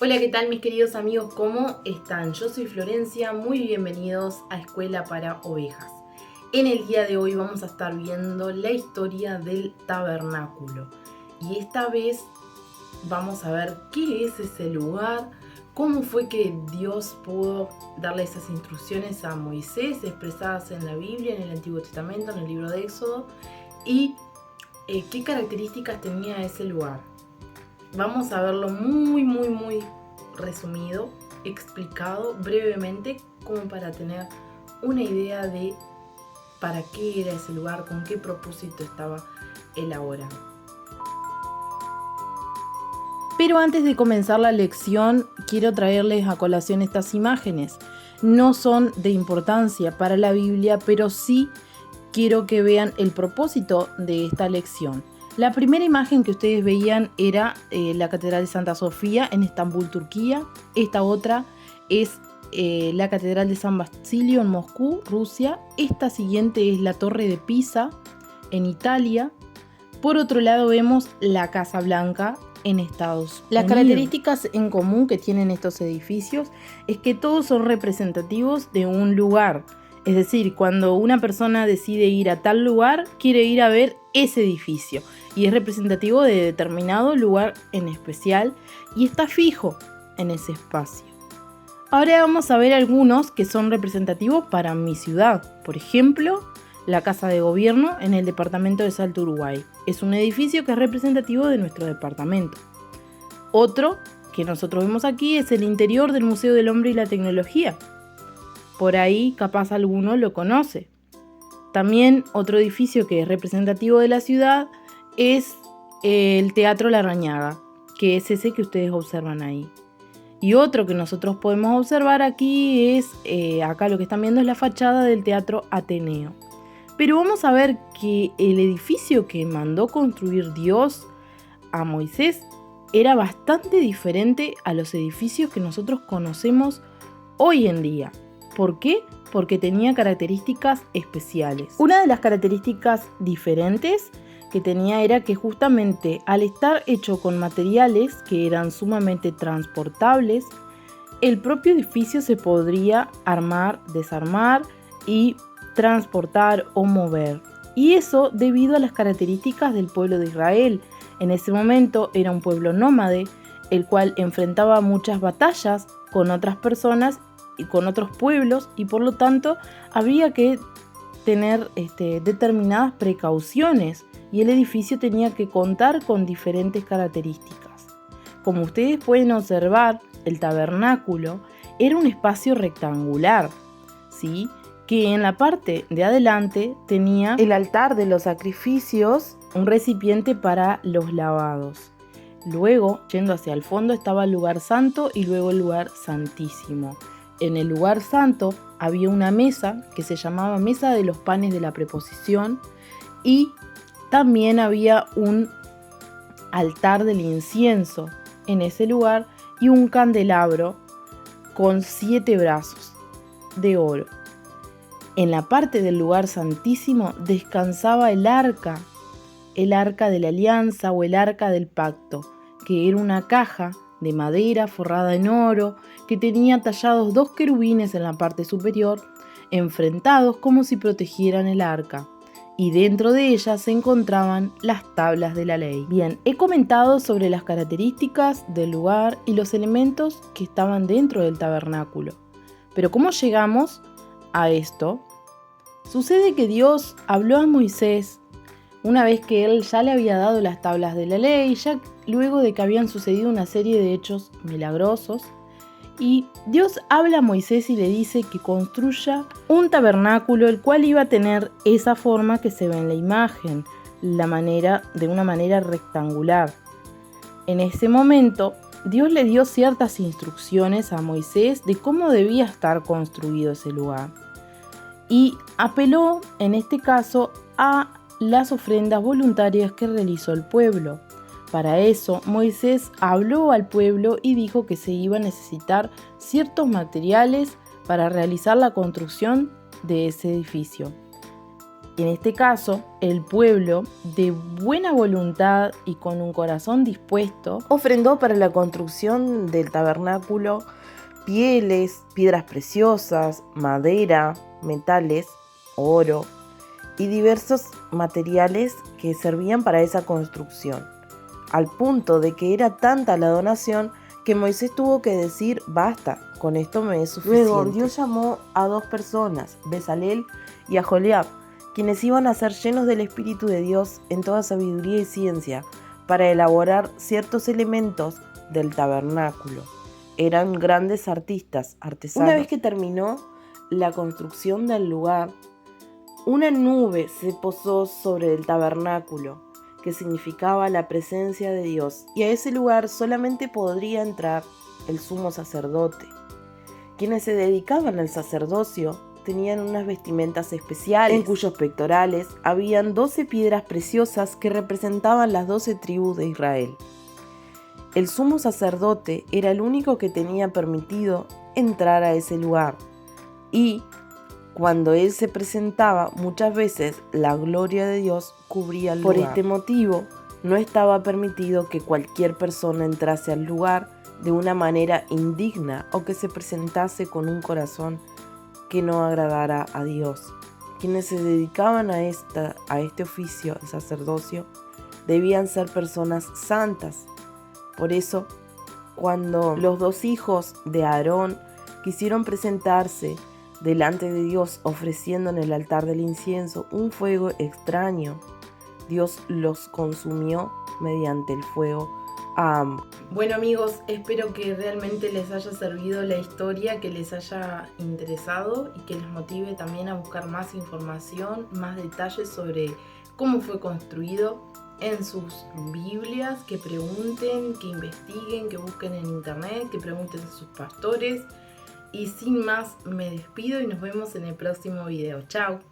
Hola, ¿qué tal mis queridos amigos? ¿Cómo están? Yo soy Florencia, muy bienvenidos a Escuela para Ovejas. En el día de hoy vamos a estar viendo la historia del tabernáculo. Y esta vez vamos a ver qué es ese lugar, cómo fue que Dios pudo darle esas instrucciones a Moisés expresadas en la Biblia, en el Antiguo Testamento, en el libro de Éxodo, y qué características tenía ese lugar. Vamos a verlo muy resumido, explicado brevemente, como para tener una idea de para qué era ese lugar, con qué propósito estaba elaborado. Pero antes de comenzar la lección, quiero traerles a colación estas imágenes. No son de importancia para la Biblia, pero sí quiero que vean el propósito de esta lección. La primera imagen que ustedes veían era la Catedral de Santa Sofía en Estambul, Turquía. Esta otra es la Catedral de San Basilio en Moscú, Rusia. Esta siguiente es la Torre de Pisa en Italia. Por otro lado vemos la Casa Blanca en Estados Unidos. Las características en común que tienen estos edificios es que todos son representativos de un lugar. Es decir, cuando una persona decide ir a tal lugar, quiere ir a ver ese edificio y es representativo de determinado lugar en especial y está fijo en ese espacio. Ahora vamos a ver algunos que son representativos para mi ciudad. Por ejemplo, la Casa de Gobierno en el departamento de Salto, Uruguay. Es un edificio que es representativo de nuestro departamento. Otro que nosotros vemos aquí es el interior del Museo del Hombre y la Tecnología. Por ahí capaz alguno lo conoce. También otro edificio que es representativo de la ciudad es el Teatro Larrañaga, que es ese que ustedes observan ahí. Y otro que nosotros podemos observar aquí es, acá lo que están viendo es la fachada del Teatro Ateneo. Pero vamos a ver que el edificio que mandó construir Dios a Moisés era bastante diferente a los edificios que nosotros conocemos hoy en día. ¿Por qué? Porque tenía características especiales. Una de las características diferentes que tenía era que justamente al estar hecho con materiales que eran sumamente transportables, el propio edificio se podría armar, desarmar y transportar o mover. Y eso debido a las características del pueblo de Israel. En ese momento era un pueblo nómade, el cual enfrentaba muchas batallas con otras personas y con otros pueblos, y por lo tanto había que tener determinadas precauciones y el edificio tenía que contar con diferentes características. Como ustedes pueden observar, el tabernáculo era un espacio rectangular, ¿sí?, que en la parte de adelante tenía el altar de los sacrificios, un recipiente para los lavados. Luego, yendo hacia el fondo, estaba el lugar santo y luego el lugar santísimo. En el lugar santo había una mesa que se llamaba Mesa de los Panes de la Preposición y también había un altar del incienso en ese lugar y un candelabro con 7 brazos de oro. En la parte del lugar santísimo descansaba el arca de la alianza o el arca del pacto, que era una caja de madera forrada en oro que tenía tallados 2 querubines en la parte superior, enfrentados como si protegieran el arca, y dentro de ella se encontraban las tablas de la ley. Bien, he comentado sobre las características del lugar y los elementos que estaban dentro del tabernáculo. Pero ¿cómo llegamos a esto? Sucede que Dios habló a Moisés una vez que él ya le había dado las tablas de la ley, ya luego de que habían sucedido una serie de hechos milagrosos, y Dios habla a Moisés y le dice que construya un tabernáculo, el cual iba a tener esa forma que se ve en la imagen, de una manera rectangular. En ese momento, Dios le dio ciertas instrucciones a Moisés de cómo debía estar construido ese lugar. Y apeló, en este caso, a las ofrendas voluntarias que realizó el pueblo. Para eso, Moisés habló al pueblo y dijo que se iba a necesitar ciertos materiales para realizar la construcción de ese edificio. En este caso, el pueblo, de buena voluntad y con un corazón dispuesto, ofrendó para la construcción del tabernáculo pieles, piedras preciosas, madera, metales, oro y diversos materiales que servían para esa construcción, al punto de que era tanta la donación que Moisés tuvo que decir: basta, con esto me es suficiente. Luego Dios llamó a 2 personas, Bezalel y a Aholiab, quienes iban a ser llenos del Espíritu de Dios en toda sabiduría y ciencia, para elaborar ciertos elementos del tabernáculo. Eran grandes artesanos. Una vez que terminó la construcción del lugar, una nube se posó sobre el tabernáculo, que significaba la presencia de Dios, y a ese lugar solamente podría entrar el sumo sacerdote. Quienes se dedicaban al sacerdocio tenían unas vestimentas especiales, en cuyos pectorales habían 12 piedras preciosas que representaban las 12 tribus de Israel. El sumo sacerdote era el único que tenía permitido entrar a ese lugar, y cuando él se presentaba, muchas veces la gloria de Dios cubría el lugar. Por este motivo, no estaba permitido que cualquier persona entrase al lugar de una manera indigna o que se presentase con un corazón que no agradara a Dios. Quienes se dedicaban a este oficio, el sacerdocio, debían ser personas santas. Por eso, cuando los 2 hijos de Aarón quisieron presentarse delante de Dios ofreciendo en el altar del incienso un fuego extraño, Dios los consumió mediante el fuego a ambos. Bueno amigos, espero que realmente les haya servido la historia, que les haya interesado y que les motive también a buscar más información, más detalles sobre cómo fue construido en sus Biblias, que pregunten, que investiguen, que busquen en internet, que pregunten a sus pastores. Y sin más, me despido y nos vemos en el próximo video. Chao.